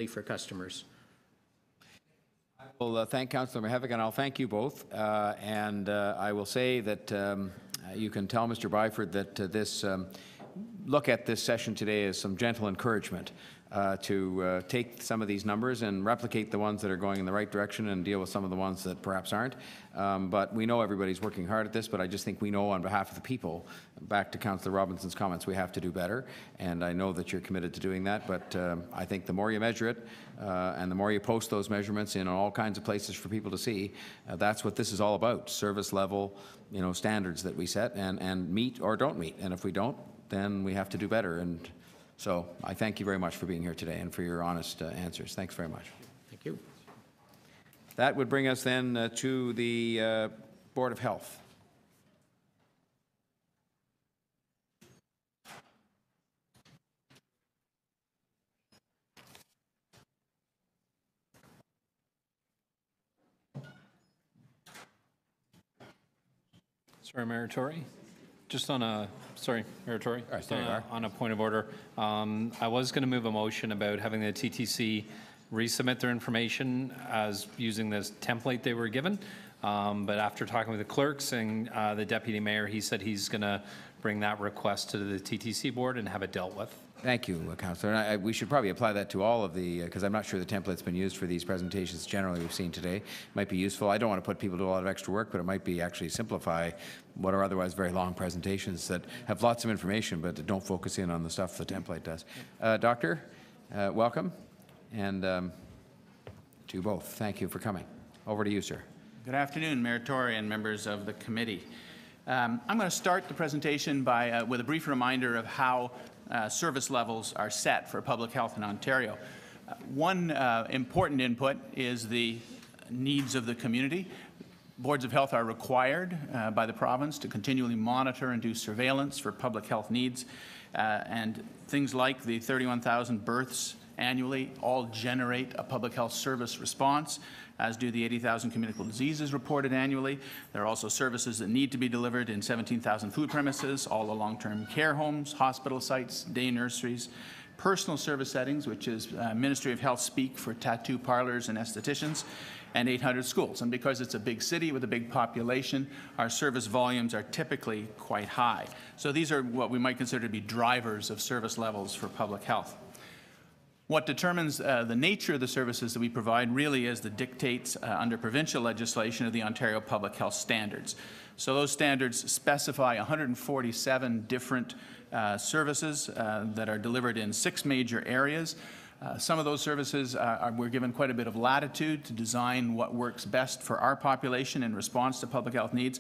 for customers. Well, thank Councillor Mahevik, and I'll thank you both. I will say that you can tell Mr. Byford that look at this session today as some gentle encouragement to take some of these numbers and replicate the ones that are going in the right direction and deal with some of the ones that perhaps aren't. But we know everybody's working hard at this, but I just think we know on behalf of the people, back to Councillor Robinson's comments, we have to do better. And I know that you're committed to doing that, but I think the more you measure it and the more you post those measurements in all kinds of places for people to see, that's what this is all about, service level, standards that we set and meet or don't meet. And if we don't, then we have to do better. And so I thank you very much for being here today and for your honest answers. Thanks very much. Thank you. That would bring us then to the Board of Health. Sorry, Mayor Tory. Just on a, sorry, Mayor Tory, on a point of order, I was going to move a motion about having the TTC resubmit their information as using this template they were given. But after talking with the clerks and the deputy mayor, he said he's going to bring that request to the TTC board and have it dealt with. Thank you, Councillor. We should probably apply that to all of the, because I'm not sure the template's been used for these presentations generally we've seen today. It might be useful. I don't want to put people to a lot of extra work, but it might be actually simplify what are otherwise very long presentations that have lots of information but don't focus in on the stuff the template does. Doctor, welcome, and to you both, thank you for coming. Over to you, sir. Good afternoon, Mayor Tory and members of the committee. I'm going to start the presentation with a brief reminder of how service levels are set for public health in Ontario. One important input is the needs of the community. Boards of health are required by the province to continually monitor and do surveillance for public health needs, and things like the 31,000 births annually all generate a public health service response, as do the 80,000 communicable diseases reported annually. There are also services that need to be delivered in 17,000 food premises, all the long-term care homes, hospital sites, day nurseries, personal service settings, which is Ministry of Health speak for tattoo parlors and estheticians, and 800 schools. And because it's a big city with a big population, our service volumes are typically quite high. So these are what we might consider to be drivers of service levels for public health. What determines the nature of the services that we provide really is the dictates under provincial legislation of the Ontario Public Health Standards. So those standards specify 147 different services that are delivered in 6 major areas. Some of those services we're given quite a bit of latitude to design what works best for our population in response to public health needs.